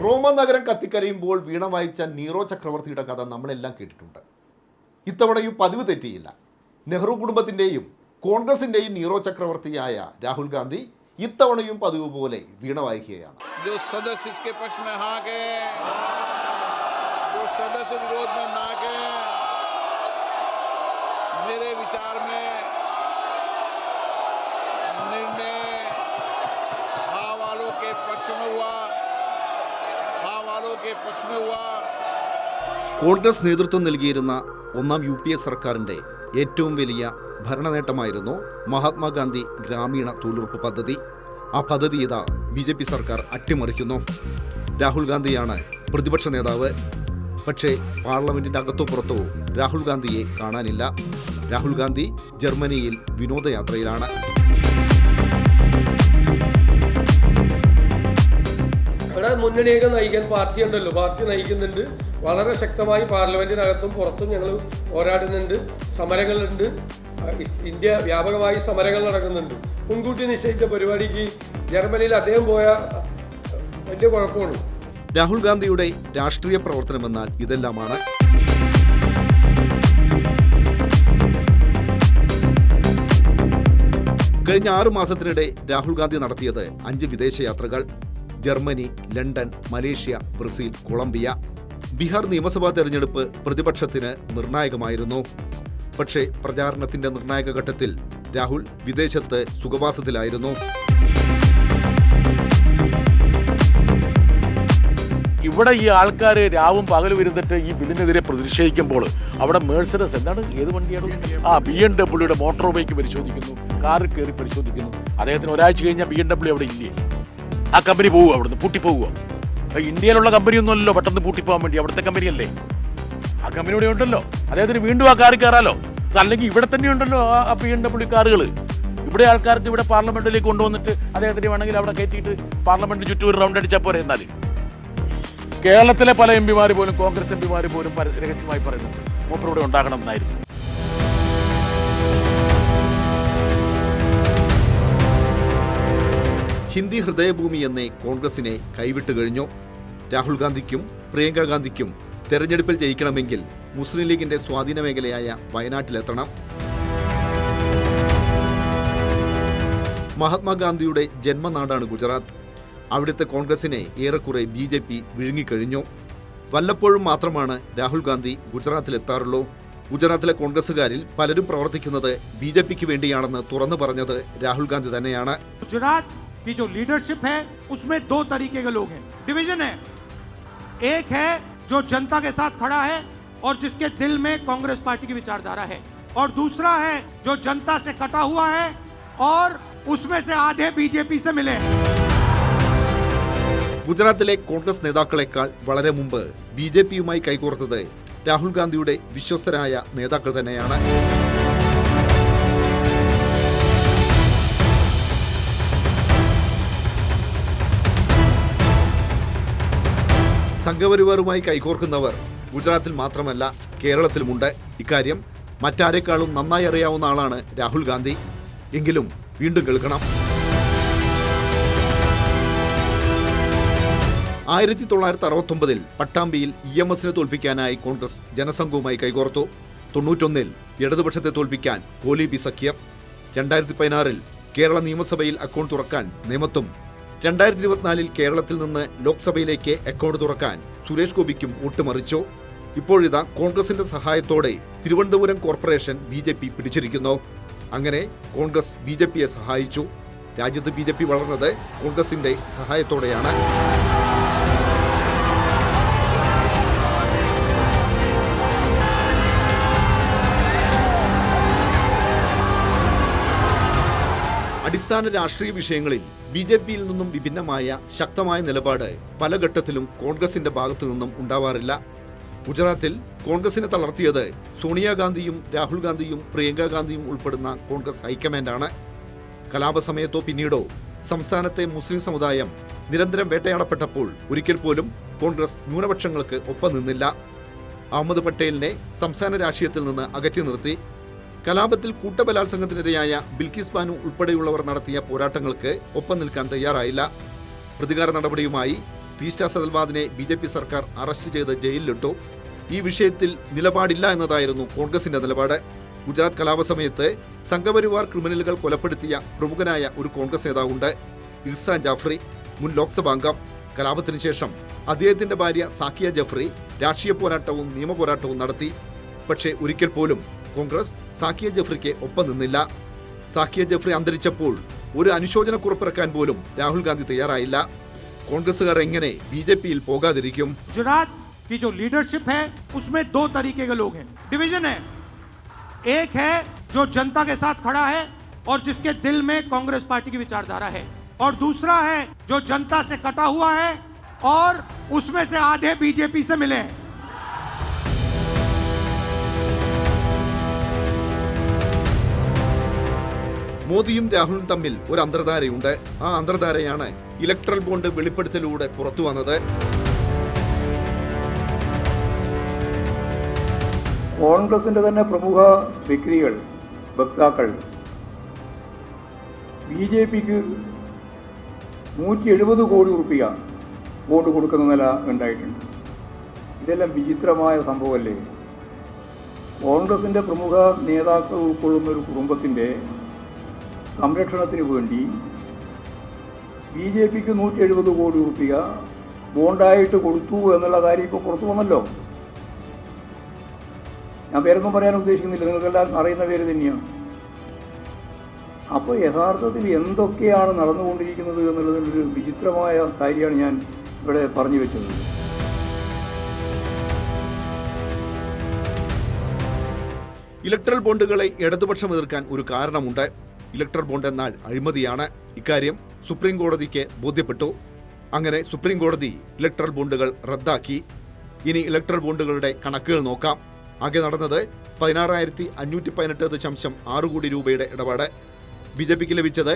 റോമ നഗരം കത്തിക്കരിയുമ്പോൾ വീണ വായിച്ച നീറോ ചക്രവർത്തിയുടെ കഥ നമ്മളെല്ലാം കേട്ടിട്ടുണ്ട്. ഇത്തവണയും പതിവ് തെറ്റിയില്ല. നെഹ്റു കുടുംബത്തിൻ്റെയും കോൺഗ്രസിൻ്റെയും നീറോ ചക്രവർത്തിയായ രാഹുൽ ഗാന്ധി ഇത്തവണയും പതിവ് പോലെ വീണ വായിക്കുകയാണ്. കോൺഗ്രസ് നേതൃത്വം നൽകിയിരുന്ന ഒന്നാം UPA സർക്കാരിൻ്റെ ഏറ്റവും വലിയ ഭരണനേട്ടമായിരുന്നു മഹാത്മാഗാന്ധി ഗ്രാമീണ തൊഴിലുറപ്പ് പദ്ധതി. ആ പദ്ധതി ഇതാ BJP സർക്കാർ അട്ടിമറിക്കുന്നു. രാഹുൽ ഗാന്ധിയാണ് പ്രതിപക്ഷ നേതാവ്. പക്ഷേ പാർലമെന്റിന്റെ അകത്തോ പുറത്തോ രാഹുൽ ഗാന്ധിയെ കാണാനില്ല. രാഹുൽ ഗാന്ധി ജർമ്മനിയിൽ വിനോദയാത്രയിലാണ്. ഇവിടെ മുന്നണിയൊക്കെ നയിക്കാൻ പാർട്ടി ഉണ്ടല്ലോ, പാർട്ടി നയിക്കുന്നുണ്ട്. വളരെ ശക്തമായി പാർലമെന്റിനകത്തും പുറത്തും ഞങ്ങൾ പോരാടുന്നുണ്ട്. സമരങ്ങളുണ്ട്. ഇന്ത്യ വ്യാപകമായി സമരങ്ങൾ നടക്കുന്നുണ്ട്. മുൻകൂട്ടി നിശ്ചയിച്ച പരിപാടിക്ക് ജർമ്മനിയിൽ അദ്ദേഹം പോയ വലിയ കുഴപ്പമുള്ളൂ. രാഹുൽ ഗാന്ധിയുടെ രാഷ്ട്രീയ പ്രവർത്തനമെന്നാൽ ഇതെല്ലാമാണ്. കഴിഞ്ഞ 6 മാസത്തിനിടെ രാഹുൽ ഗാന്ധി നടത്തിയത് 5 വിദേശയാത്രകൾ. Germany, London, Malaysia, Brazil, Colombia. Bihar നിയമസഭാ തെരഞ്ഞെടുപ്പ് പ്രതിപക്ഷത്തിന് നിർണായകമായിരുന്നു. പക്ഷേ പ്രചാരണത്തിന്റെ നിർണായക ഘട്ടത്തിൽ രാഹുൽ വിദേശത്ത് സുഖവാസത്തിലായിരുന്നു. ഇവിടെ ഈ ആൾക്കാർ രാവും പകലും ഇരുന്നിട്ട് ഈ ബില്ലിനെതിരെ പ്രതിഷേധിക്കുമ്പോൾ അവിടെ മേഴ്സഡസ് എന്താണ് ഏത് വണ്ടിയാണ് BMW മോട്ടോർ ബൈക്ക് പരിശോധിക്കുന്നു, കാറിൽ കയറി പരിശോധിക്കുന്നു. അദ്ദേഹത്തിന് ഒരാഴ്ച കഴിഞ്ഞാൽ BMW അവിടെ ഇല്ലേ? ആ കമ്പനി പോവുക, അവിടുന്ന് പൂട്ടിപ്പോവുക. ഇന്ത്യയിലുള്ള കമ്പനിയൊന്നുമല്ലോ പെട്ടെന്ന് പൂട്ടിപ്പോകാൻ വേണ്ടി, അവിടുത്തെ കമ്പനിയല്ലേ. ആ കമ്പനി ഇവിടെ ഉണ്ടല്ലോ, അദ്ദേഹത്തിന് വീണ്ടും ആ കാറിൽ കയറാലോ. അല്ലെങ്കിൽ ഇവിടെ തന്നെ ഉണ്ടല്ലോ ആ BMW കാറുകൾ. ഇവിടെ ആൾക്കാർക്ക് ഇവിടെ പാർലമെന്റിലേക്ക് കൊണ്ടുവന്നിട്ട് അദ്ദേഹത്തിന് വേണമെങ്കിൽ അവിടെ കയറ്റിയിട്ട് പാർലമെന്റിന് ചുറ്റും ഒരു റൗണ്ട് അടിച്ചാൽ പോരെ. എന്നാൽ കേരളത്തിലെ പല MP പോലും കോൺഗ്രസ് MP പോലും രഹസ്യമായി പറയുന്നുണ്ട് മൂപ്പർ ഇവിടെ ഉണ്ടാകണം എന്നായിരുന്നു. ഹിന്ദി ഹൃദയഭൂമി എന്നേ കോൺഗ്രസിനെ കൈവിട്ട് കഴിഞ്ഞു. രാഹുൽ ഗാന്ധിക്കും പ്രിയങ്ക ഗാന്ധിക്കും തെരഞ്ഞെടുപ്പിൽ ജയിക്കണമെങ്കിൽ മുസ്ലിം ലീഗിന്റെ സ്വാധീന മേഖലയായ വയനാട്ടിലെത്തണം. മഹാത്മാഗാന്ധിയുടെ ജന്മനാടാണ് ഗുജറാത്ത്. അവിടുത്തെ കോൺഗ്രസിനെ ഏറെക്കുറെ BJP വിഴുങ്ങിക്കഴിഞ്ഞു. വല്ലപ്പോഴും മാത്രമാണ് രാഹുൽ ഗാന്ധി ഗുജറാത്തിലെത്താറുള്ളൂ. ഗുജറാത്തിലെ കോൺഗ്രസുകാരിൽ പലരും പ്രവർത്തിക്കുന്നത് BJPക്ക് വേണ്ടിയാണെന്ന് തുറന്നു പറഞ്ഞത് രാഹുൽ ഗാന്ധി തന്നെയാണ്. गुजरात की जो लीडरशिप है उसमें 2 तरीके के लोग हैं. डिवीजन है. एक है जो जनता के साथ खड़ा है और जिसके दिल में कांग्रेस पार्टी की विचारधारा है, और दूसरा है जो जनता से कटा हुआ है और उसमें से आधे BJP से मिले. ഗുജറാത്തിലെ കോൺഗ്രസ് നേതാക്കളെക്കാൾ വളരെ മുമ്പ് BJPയുമായി കൈകോർത്തത് രാഹുൽ ഗാന്ധിയുടെ വിശ്വസ്തരായ നേതാക്കൾ തന്നെയാണ്. സംഘപരിവാറുമായി കൈകോർക്കുന്നവർ ഗുജറാത്തിൽ മാത്രമല്ല കേരളത്തിലുമുണ്ട്. ഇക്കാര്യം മറ്റാരെക്കാളും നന്നായി അറിയാവുന്ന ആളാണ് രാഹുൽ ഗാന്ധി. എങ്കിലും വീണ്ടും കേൾക്കണം. 1969 പട്ടാമ്പിയിൽ EMSനെ തോൽപ്പിക്കാനായി കോൺഗ്രസ് ജനസംഘവുമായി കൈകോർത്തു. 91 ഇടതുപക്ഷത്തെ തോൽപ്പിക്കാൻ കോലീബി സഖ്യം. 2016 കേരള നിയമസഭയിൽ അക്കൗണ്ട് തുറക്കാൻ നേമത്തും. 2024 കേരളത്തിൽ നിന്ന് ലോക്സഭയിലേക്ക് അക്കൗണ്ട് തുറക്കാൻ സുരേഷ് ഗോപിക്കും ഒട്ടുമറിച്ചു. ഇപ്പോഴിതാ കോൺഗ്രസിന്റെ സഹായത്തോടെ തിരുവനന്തപുരം കോർപ്പറേഷൻ BJP പിടിച്ചിരിക്കുന്നു. അങ്ങനെ കോൺഗ്രസ് BJPയെ സഹായിച്ചു. രാജ്യത്ത് BJP വളർന്നത് കോൺഗ്രസിന്റെ സഹായത്തോടെയാണ്. അടിസ്ഥാന രാഷ്ട്രീയ വിഷയങ്ങളിൽ BJPയിൽ നിന്നും വിഭിന്നമായ ശക്തമായ നിലപാട് പല ഘട്ടത്തിലും കോൺഗ്രസിന്റെ ഭാഗത്തു നിന്നും ഉണ്ടാവാറില്ല. ഗുജറാത്തിൽ കോൺഗ്രസിനെ തളർത്തിയത് സോണിയാഗാന്ധിയും രാഹുൽ ഗാന്ധിയും പ്രിയങ്ക ഗാന്ധിയും ഉൾപ്പെടുന്ന കോൺഗ്രസ് ഹൈക്കമാൻഡാണ്. കലാപസമയത്തോ പിന്നീടോ സംസ്ഥാനത്തെ മുസ്ലിം സമുദായം നിരന്തരം വേട്ടയാടപ്പെട്ടപ്പോൾ ഒരിക്കൽ പോലും കോൺഗ്രസ് ന്യൂനപക്ഷങ്ങൾക്ക് ഒപ്പം നിന്നില്ല. അഹമ്മദ് പട്ടേലിനെ സംസ്ഥാന രാഷ്ട്രീയത്തിൽ നിന്ന് അകറ്റി നിർത്തി. കലാപത്തിൽ കൂട്ടബലാത്സംഗത്തിനിരയായ ബിൽക്കിസ് ബാനു ഉൾപ്പെടെയുള്ളവർ നടത്തിയ പോരാട്ടങ്ങൾക്ക് ഒപ്പം നിൽക്കാൻ തയ്യാറായില്ല. പ്രതികാര നടപടിയുമായി തീസ്റ്റ സദൽവാദിനെ BJP സർക്കാർ അറസ്റ്റ് ചെയ്ത് ജയിലിലിട്ടു. ഈ വിഷയത്തിൽ നിലപാടില്ല എന്നതായിരുന്നു കോൺഗ്രസിന്റെ നിലപാട്. ഗുജറാത്ത് കലാപ സമയത്ത് സംഘപരിവാർ ക്രിമിനലുകൾ കൊലപ്പെടുത്തിയ പ്രമുഖനായ ഒരു കോൺഗ്രസ് നേതാവുണ്ട്, ഇർസാൻ ജാഫ്രി, മുൻ ലോക്സഭാംഗം. കലാപത്തിന് ശേഷം അദ്ദേഹത്തിന്റെ ഭാര്യ സാക്കിയ ജഫ്രി രാഷ്ട്രീയ പോരാട്ടവും നിയമ പോരാട്ടവും നടത്തി. പക്ഷേ ഒരിക്കൽ പോലും കോൺഗ്രസ് സാക്കിയ ജഫ്രിക്ക് ഒപ്പം നിന്നില്ല. സാക്കിയ ജഫ്രി അന്തരിച്ചപ്പോൾ ഒരു അനുശോചനക്കുറിപ്പിറക്കാൻ പോലും രാഹുൽ ഗാന്ധി തയ്യാറായില്ല. കോൺഗ്രസുകാർ എങ്ങനെ BJPയിൽ പോകാതിരിക്കും? गुजरात की जो लीडरशिप है उसमें दो तरीके के लोग हैं, डिवीजन है। एक है जो जनता के साथ खड़ा है और जिसके दिल में कांग्रेस पार्टी की विचारधारा है, और दूसरा है जो जनता से कटा हुआ है और उसमें से आधे बीजेपी से मिले हैं। മോദിയും രാഹുലും തമ്മിൽ ഒരു അന്തർധാരയുണ്ട്. ആ അന്തർധാരയാണ് ഇലക്ട്രൽ ബോണ്ട് വെളിപ്പെടുത്തലിലൂടെ പുറത്തു വന്നത്. കോൺഗ്രസിന്റെ തന്നെ പ്രമുഖ വ്യക്തികൾ, വക്താക്കൾ BJPക്ക് 170 കോടി രൂപ ബോണ്ട് കൊടുക്കുന്ന നില ഉണ്ടായിട്ടുണ്ട്. ഇതെല്ലാം വിചിത്രമായ സംഭവമല്ലേ? കോൺഗ്രസിന്റെ പ്രമുഖ നേതാക്കൾ ഉൾക്കൊള്ളുന്ന ഒരു കുടുംബത്തിന്റെ സംരക്ഷണത്തിന് വേണ്ടി BJPക്ക് 170 കോടി രൂപ ബോണ്ടായിട്ട് കൊടുത്തു എന്നുള്ള കാര്യം ഇപ്പോൾ പുറത്തു വന്നല്ലോ. ഞാൻ പേരൊന്നും പറയാൻ ഉദ്ദേശിക്കുന്നില്ല, നിങ്ങൾക്കെല്ലാം അറിയുന്ന പേര് തന്നെയാണ്. അപ്പോൾ യഥാർത്ഥത്തിൽ എന്തൊക്കെയാണ് നടന്നുകൊണ്ടിരിക്കുന്നത് എന്നുള്ളതിനൊരു വിചിത്രമായ കാര്യമാണ് ഞാൻ ഇവിടെ പറഞ്ഞു വെച്ചത്. ഇലക്ട്രൽ ബോണ്ടുകളെ ഇടതുപക്ഷം എതിർക്കാൻ ഒരു കാരണമുണ്ട്. ഇലക്ട്രൽ ബോണ്ട് എന്നാൽ അഴിമതിയാണ്. ഇക്കാര്യം സുപ്രീം കോടതിക്ക് ബോധ്യപ്പെട്ടു. അങ്ങനെ സുപ്രീം കോടതി ഇലക്ട്രൽ ബോണ്ടുകൾ റദ്ദാക്കി. ഇനി ഇലക്ട്രൽ ബോണ്ടുകളുടെ കണക്കുകൾ നോക്കാം. ആകെ നടന്നത് 16,518.6 കോടി രൂപയുടെ ഇടപാട്. BJPക്ക് ലഭിച്ചത്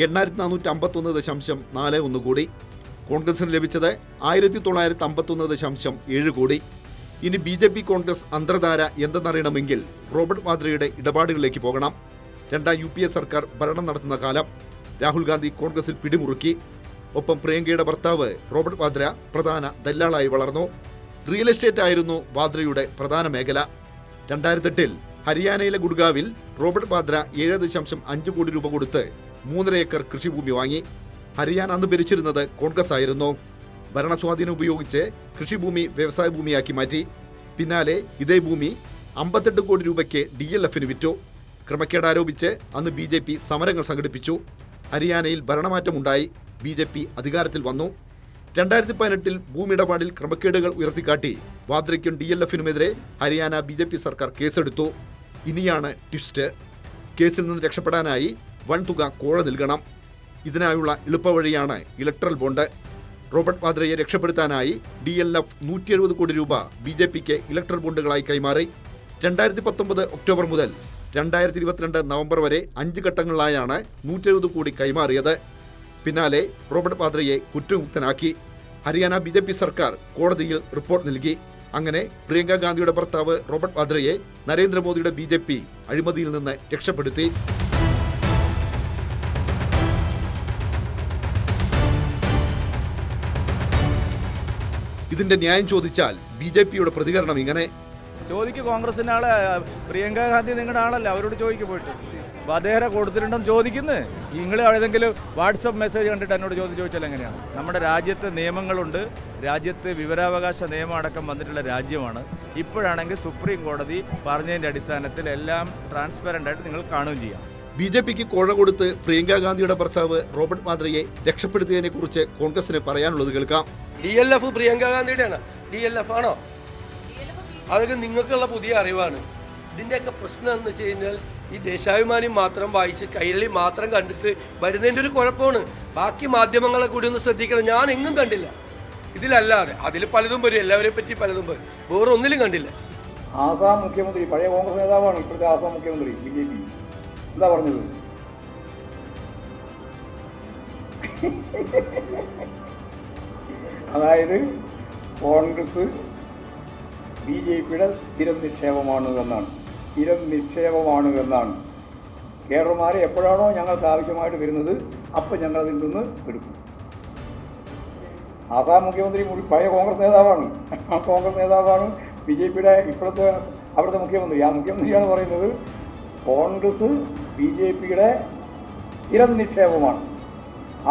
8,451.41 കോടി. കോൺഗ്രസിന് ലഭിച്ചത് 1,951.7 കോടി. ഇനി BJP കോൺഗ്രസ് അന്തർധാര എന്തെന്നറിയണമെങ്കിൽ റോബർട്ട് വാദ്രയുടെ ഇടപാടുകളിലേക്ക് പോകണം. രണ്ടാം UPA സർക്കാർ ഭരണം നടത്തുന്ന കാലം രാഹുൽ ഗാന്ധി കോൺഗ്രസിൽ പിടിമുറുക്കി. ഒപ്പം പ്രിയങ്കയുടെ ഭർത്താവ് റോബർട്ട് വാദ്ര പ്രധാന ദല്ലാളായി വളർന്നു. റിയൽ എസ്റ്റേറ്റ് ആയിരുന്നു വാദ്രയുടെ പ്രധാന മേഖല. 2008 ഹരിയാനയിലെ ഗുഡ്ഗാവിൽ റോബർട്ട് വാദ്ര 7.5 കോടി രൂപ കൊടുത്ത് 3.5 ഏക്കർ കൃഷിഭൂമി വാങ്ങി. ഹരിയാന അന്ന് ഭരിച്ചിരുന്നത് കോൺഗ്രസ് ആയിരുന്നു. ഭരണസ്വാധീനം ഉപയോഗിച്ച് കൃഷിഭൂമി വ്യവസായ ഭൂമിയാക്കി മാറ്റി. പിന്നാലെ ഇതേ ഭൂമി 58 കോടി രൂപയ്ക്ക് DLFന് വിറ്റു. ക്രമക്കേട് ആരോപിച്ച് അന്ന് BJP സമരങ്ങൾ സംഘടിപ്പിച്ചു. ഹരിയാനയിൽ ഭരണമാറ്റമുണ്ടായി. BJP അധികാരത്തിൽ വന്നു. 2018 ഭൂമിയിടപാടിൽ ക്രമക്കേടുകൾ ഉയർത്തിക്കാട്ടി വാദ്രയ്ക്കും DLFനുമെതിരെ ഹരിയാന BJP സർക്കാർ കേസെടുത്തു. ഇനിയാണ് ട്വിസ്റ്റ്. കേസിൽ നിന്ന് രക്ഷപ്പെടാനായി വൻതുക കോഴ നൽകണം. ഇതിനായുള്ള എളുപ്പവഴിയാണ് ഇലക്ട്രൽ ബോണ്ട്. റോബർട്ട് വാദ്രയെ രക്ഷപ്പെടുത്താനായി DLF 170 കോടി രൂപ BJPക്ക് ഇലക്ട്രൽ ബോണ്ടുകളായി കൈമാറി. 2019 ഒക്ടോബർ മുതൽ 2022 നവംബർ വരെ 5 ഘട്ടങ്ങളിലായാണ് 170 കോടി കൈമാറിയത്. പിന്നാലെ റോബർട്ട് വാദ്രയെ കുറ്റമുക്തനാക്കി. ഹരിയാന BJP സർക്കാർ കോടതിയിൽ റിപ്പോർട്ട് നൽകി. അങ്ങനെ പ്രിയങ്ക ഗാന്ധിയുടെ ഭർത്താവ് റോബർട്ട് വാദ്രയെ നരേന്ദ്രമോദിയുടെ BJP അഴിമതിയിൽ നിന്ന് രക്ഷപ്പെടുത്തി. ഇതിന്റെ ന്യായം ചോദിച്ചാൽ BJPയുടെ പ്രതികരണം ഇങ്ങനെ: ചോദിക്കും, കോൺഗ്രസിൻ്റെ ആള് പ്രിയങ്ക ഗാന്ധി നിങ്ങളുടെ ആളല്ല, അവരോട് ചോദിക്കും പോയിട്ട്. വധേര കൊടുത്തിട്ടുണ്ടെന്ന് ചോദിക്കുന്നത്. നിങ്ങൾ ഏതെങ്കിലും വാട്സപ്പ് മെസ്സേജ് കണ്ടിട്ട് എന്നോട് ചോദിച്ചാൽ എങ്ങനെയാണ്? നമ്മുടെ രാജ്യത്ത് നിയമങ്ങളുണ്ട്. രാജ്യത്ത് വിവരാവകാശ നിയമം അടക്കം വന്നിട്ടുള്ള രാജ്യമാണ്. ഇപ്പോഴാണെങ്കിൽ സുപ്രീം കോടതി പറഞ്ഞതിൻ്റെ അടിസ്ഥാനത്തിൽ എല്ലാം ട്രാൻസ്പെറൻ്റ് ആയിട്ട് നിങ്ങൾ കാണുകയും ചെയ്യാം. BJPക്ക് കോഴ കൊടുത്ത് പ്രിയങ്ക ഗാന്ധിയുടെ ഭർത്താവ് റോബർട്ട് വാദ്രയെ രക്ഷപ്പെടുത്തിയതിനെ കുറിച്ച് കോൺഗ്രസിന് പറയാനുള്ളത് കേൾക്കാം. DLF പ്രിയങ്ക ഗാന്ധിയുടെയാണ്. DLF ആണോ? അതൊക്കെ നിങ്ങൾക്കുള്ള പുതിയ അറിവാണ്. ഇതിൻ്റെയൊക്കെ പ്രശ്നം എന്ന് വെച്ച് കഴിഞ്ഞാൽ ഈ ദേശാഭിമാനി മാത്രം വായിച്ച് കൈരളി മാത്രം കണ്ടിട്ട് വരുന്നതിൻ്റെ ഒരു കുഴപ്പമാണ്. ബാക്കി മാധ്യമങ്ങളെ കൂടി ഒന്ന് ശ്രദ്ധിക്കണം. ഞാൻ എങ്ങും കണ്ടില്ല ഇതിലല്ലാതെ. അതിൽ പലതും വരും, എല്ലാവരെ പറ്റി പലതും വരും. വേറെ ഒന്നിലും കണ്ടില്ല. ആസാം മുഖ്യമന്ത്രി, പഴയ കോൺഗ്രസ് നേതാവാണ് ഇപ്പോഴത്തെ ആസാം മുഖ്യമന്ത്രി, BJP എന്താ പറഞ്ഞത്? അതായത് കോൺഗ്രസ് BJPയുടെ സ്ഥിരം നിക്ഷേപമാണ് എന്നാണ്. സ്ഥിരം നിക്ഷേപമാണ് എന്നാണ്. കേഡർമാരെ എപ്പോഴാണോ ഞങ്ങൾക്ക് ആവശ്യമായിട്ട് വരുന്നത് അപ്പോൾ ഞങ്ങൾ അതിൽ നിന്ന് എടുക്കും. ആസാം മുഖ്യമന്ത്രി പഴയ കോൺഗ്രസ് നേതാവാണ്. ആ കോൺഗ്രസ് നേതാവാണ് BJPയുടെ ഇപ്പോഴത്തെ അവിടുത്തെ മുഖ്യമന്ത്രി. ആ മുഖ്യമന്ത്രിയാണ് പറയുന്നത് കോൺഗ്രസ് BJPയുടെ സ്ഥിരം നിക്ഷേപമാണ്.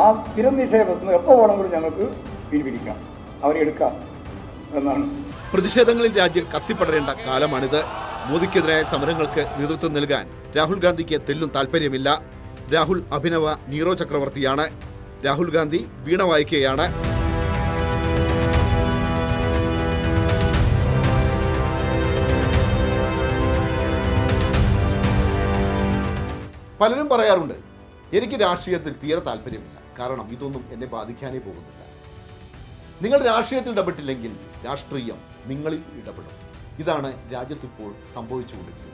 ആ സ്ഥിരം നിക്ഷേപത്തിൽ നിന്ന് എപ്പോൾ വേണമെങ്കിലും ഞങ്ങൾക്ക് പിൻവലിക്കാം, അവരെ എടുക്കാം എന്നാണ്. പ്രതിഷേധങ്ങളിൽ രാജ്യം കത്തിപ്പടരേണ്ട കാലമാണിത്. മോദിക്കെതിരായ സമരങ്ങൾക്ക് നേതൃത്വം നൽകാൻ രാഹുൽ ഗാന്ധിക്ക് തെല്ലും താല്പര്യമില്ല. രാഹുൽ അഭിനവ നീറോ ചക്രവർത്തിയാണ്. രാഹുൽ ഗാന്ധി വീണ വായിക്കുകയാണ്. പലരും പറയാറുണ്ട്, എനിക്ക് രാഷ്ട്രീയത്തിൽ തീരെ താല്പര്യമില്ല, കാരണം ഇതൊന്നും എന്നെ ബാധിക്കാനേ പോകുന്നില്ല. നിങ്ങൾ രാഷ്ട്രീയത്തിൽ ഇടപെട്ടില്ലെങ്കിൽ രാഷ്ട്രീയം നിങ്ങളിൽ ഇടപെടും. ഇതാണ് രാജ്യത്തിപ്പോൾ സംഭവിച്ചുകൊണ്ടിരിക്കുന്നത്.